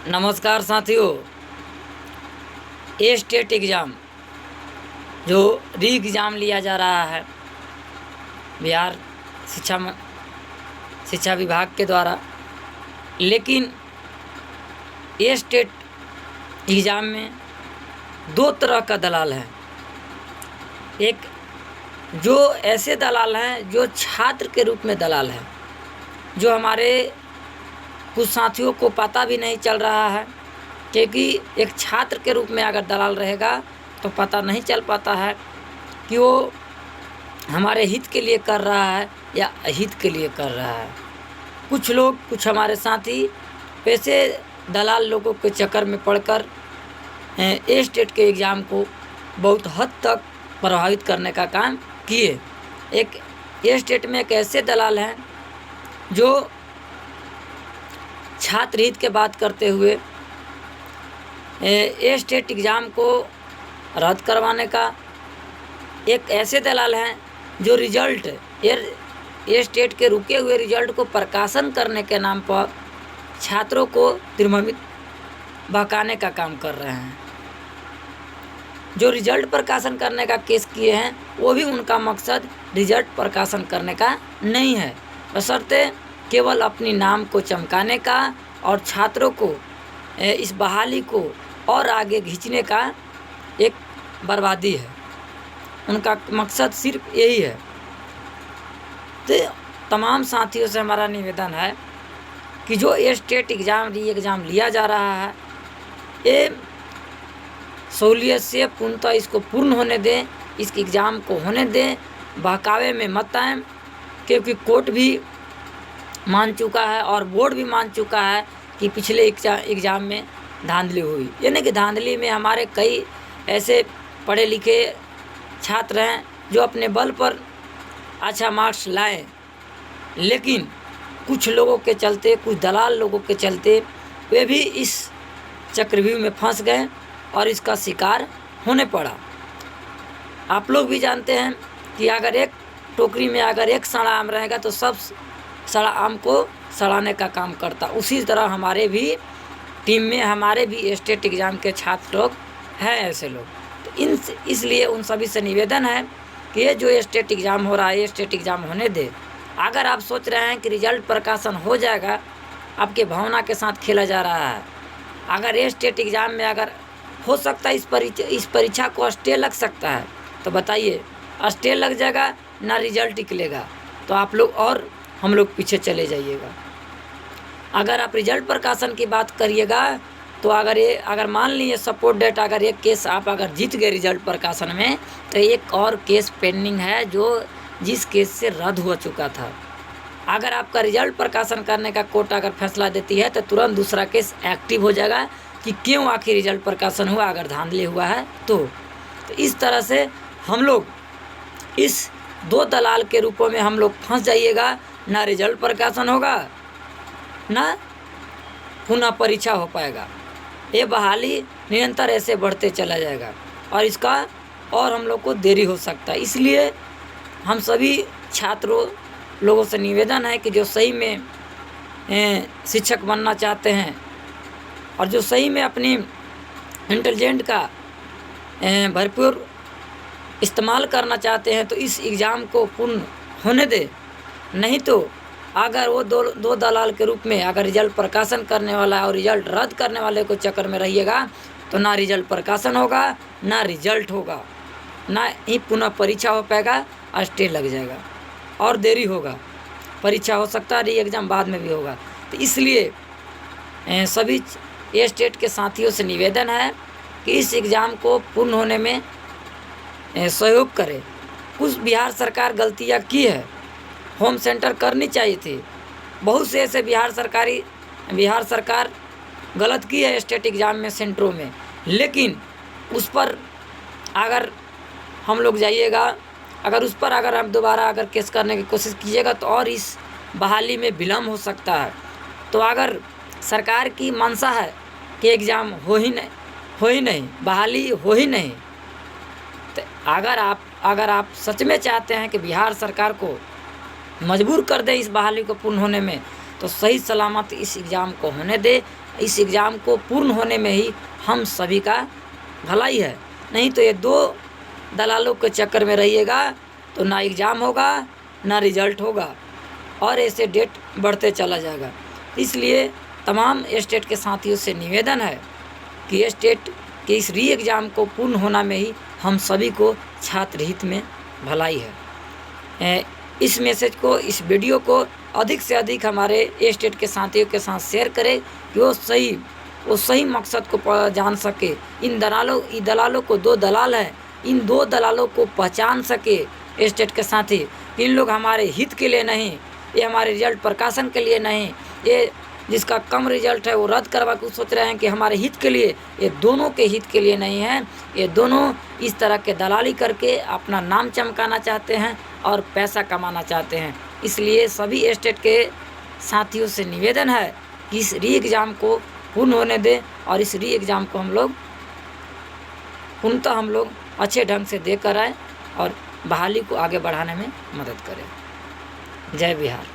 नमस्कार साथियों। State exam जो री एग्ज़ाम लिया जा रहा है बिहार शिक्षा विभाग के द्वारा, लेकिन स्टेट एग्ज़ाम में दो तरह का दलाल है। एक जो ऐसे दलाल हैं जो छात्र के रूप में दलाल हैं, जो हमारे कुछ साथियों को पता भी नहीं चल रहा है, क्योंकि एक छात्र के रूप में अगर दलाल रहेगा तो पता नहीं चल पाता है कि वो हमारे हित के लिए कर रहा है या अहित के लिए कर रहा है। कुछ हमारे साथी वैसे दलाल लोगों के चक्कर में पड़कर स्टेट के एग्ज़ाम को बहुत हद तक प्रभावित करने का काम किए। एक स्टेट में एक ऐसे दलाल हैं जो छात्र हित के बात करते हुए स्टेट एग्ज़ाम को रद्द करवाने का, एक ऐसे दलाल हैं जो रिजल्ट स्टेट के रुके हुए रिजल्ट को प्रकाशन करने के नाम पर छात्रों को तिरमित बहकाने का काम कर रहे हैं। जो रिजल्ट प्रकाशन करने का केस किए हैं वो भी उनका मकसद रिजल्ट प्रकाशन करने का नहीं है, बशर्ते केवल अपनी नाम को चमकाने का और छात्रों को इस बहाली को और आगे खींचने का एक बर्बादी है। उनका मकसद सिर्फ यही है। तो तमाम साथियों से हमारा निवेदन है कि जो स्टेट एग्ज़ाम री एग्ज़ाम लिया जा रहा है, ये सहूलियत से पूर्णतः इसको पूर्ण होने दें, इस एग्ज़ाम को होने दें, बहकावे में मत आएं, क्योंकि कोर्ट भी मान चुका है और बोर्ड भी मान चुका है कि पिछले एग्ज़ाम में धांधली हुई। यानी कि धांधली में हमारे कई ऐसे पढ़े लिखे छात्र हैं जो अपने बल पर अच्छा मार्क्स लाए, लेकिन कुछ लोगों के चलते, कुछ दलाल लोगों के चलते वे भी इस चक्रव्यूह में फंस गए और इसका शिकार होने पड़ा। आप लोग भी जानते हैं कि अगर एक टोकरी में अगर एक सड़ा आम रहेगा तो सब सड़ा आम को सड़ाने का काम करता। उसी तरह हमारे भी टीम में हमारे भी स्टेट एग्ज़ाम के छात्र लोग हैं ऐसे लोग। तो इसलिए उन सभी से निवेदन है कि ये जो स्टेट एग्ज़ाम हो रहा है, स्टेट एग्ज़ाम होने दे। अगर आप सोच रहे हैं कि रिजल्ट प्रकाशन हो जाएगा, आपके भावना के साथ खेला जा रहा है। अगर स्टेट एग्ज़ाम में अगर हो सकता है इस परीक्षा को स्टे लग सकता है, तो बताइए, स्टे लग जाएगा ना रिजल्ट निकलेगा तो आप लोग और हम लोग पीछे चले जाइएगा। अगर आप रिजल्ट प्रकाशन की बात करिएगा तो अगर मान लीजिए सपोर्ट डेट अगर एक केस आप अगर जीत गए रिजल्ट प्रकाशन में, तो एक और केस पेंडिंग है जो जिस केस से रद्द हो चुका था। अगर आपका रिजल्ट प्रकाशन करने का कोर्ट अगर फैसला देती है तो तुरंत दूसरा केस एक्टिव हो जाएगा कि क्यों आखिर रिजल्ट प्रकाशन हुआ, अगर धांधली हुआ है तो इस तरह से हम लोग इस दो दलाल के रूपों में हम लोग फंस जाइएगा। ना रिजल्ट प्रकाशन होगा, ना पुनः परीक्षा हो पाएगा। ये बहाली निरंतर ऐसे बढ़ते चला जाएगा और इसका और हम लोग को देरी हो सकता है। इसलिए हम सभी छात्रों लोगों से निवेदन है कि जो सही में शिक्षक बनना चाहते हैं और जो सही में अपनी इंटेलिजेंट का भरपूर इस्तेमाल करना चाहते हैं, तो इस एग्ज़ाम को पूर्ण होने दे। नहीं तो अगर वो दो दलाल के रूप में अगर रिजल्ट प्रकाशन करने वाला और रिजल्ट रद्द करने वाले को चक्कर में रहिएगा तो ना रिजल्ट प्रकाशन होगा, ना रिजल्ट होगा, ना ही पुनः परीक्षा हो पाएगा, स्टे लग जाएगा और देरी होगा। परीक्षा हो सकता है, री एग्ज़ाम बाद में भी होगा। तो इसलिए सभी स्टेट के साथियों से निवेदन है कि इस एग्ज़ाम को पूर्ण होने में सहयोग करें। कुछ बिहार सरकार गलतियाँ की है, होम सेंटर करनी चाहिए थी। बहुत से ऐसे बिहार सरकार गलत की है स्टेट एग्ज़ाम में सेंटरों में, लेकिन उस पर अगर हम लोग जाइएगा, अगर उस पर अगर हम दोबारा अगर केस करने की कोशिश कीजिएगा तो और इस बहाली में विलम्ब हो सकता है। तो अगर सरकार की मंशा है कि एग्ज़ाम हो ही नहीं, बहाली हो ही नहीं, तो अगर आप सच में चाहते हैं कि बिहार सरकार को मजबूर कर दे इस बहाली को पूर्ण होने में, तो सही सलामत इस एग्ज़ाम को होने दे इस एग्ज़ाम को पूर्ण होने में ही हम सभी का भलाई है। नहीं तो ये 2 दलालों के चक्कर में रहिएगा तो ना एग्ज़ाम होगा ना रिजल्ट होगा और ऐसे डेट बढ़ते चला जाएगा। इसलिए तमाम स्टेट के साथियों से निवेदन है कि स्टेट के इस री एग्ज़ाम को पूर्ण होना में ही हम सभी को छात्र हित में भलाई है। इस मैसेज को, इस वीडियो को अधिक से अधिक हमारे स्टेट के साथियों के साथ शेयर करें कि वो सही मकसद को जान सके। इन दलालों को 2 दलाल हैं, इन 2 दलालों को पहचान सके स्टेट के साथी। इन लोग हमारे हित के लिए नहीं, ये हमारे रिजल्ट प्रकाशन के लिए नहीं, ये जिसका कम रिजल्ट है वो रद्द करवा के सोच रहे हैं कि हमारे हित के लिए, ये दोनों के हित के लिए नहीं है। ये दोनों इस तरह के दलाली करके अपना नाम चमकाना चाहते हैं और पैसा कमाना चाहते हैं। इसलिए सभी स्टेट के साथियों से निवेदन है कि इस री एग्ज़ाम को पूर्ण होने दें और इस री एग्ज़ाम को पूर्णतः हम लोग अच्छे ढंग से दे कर आए और बहाली को आगे बढ़ाने में मदद करें। जय बिहार।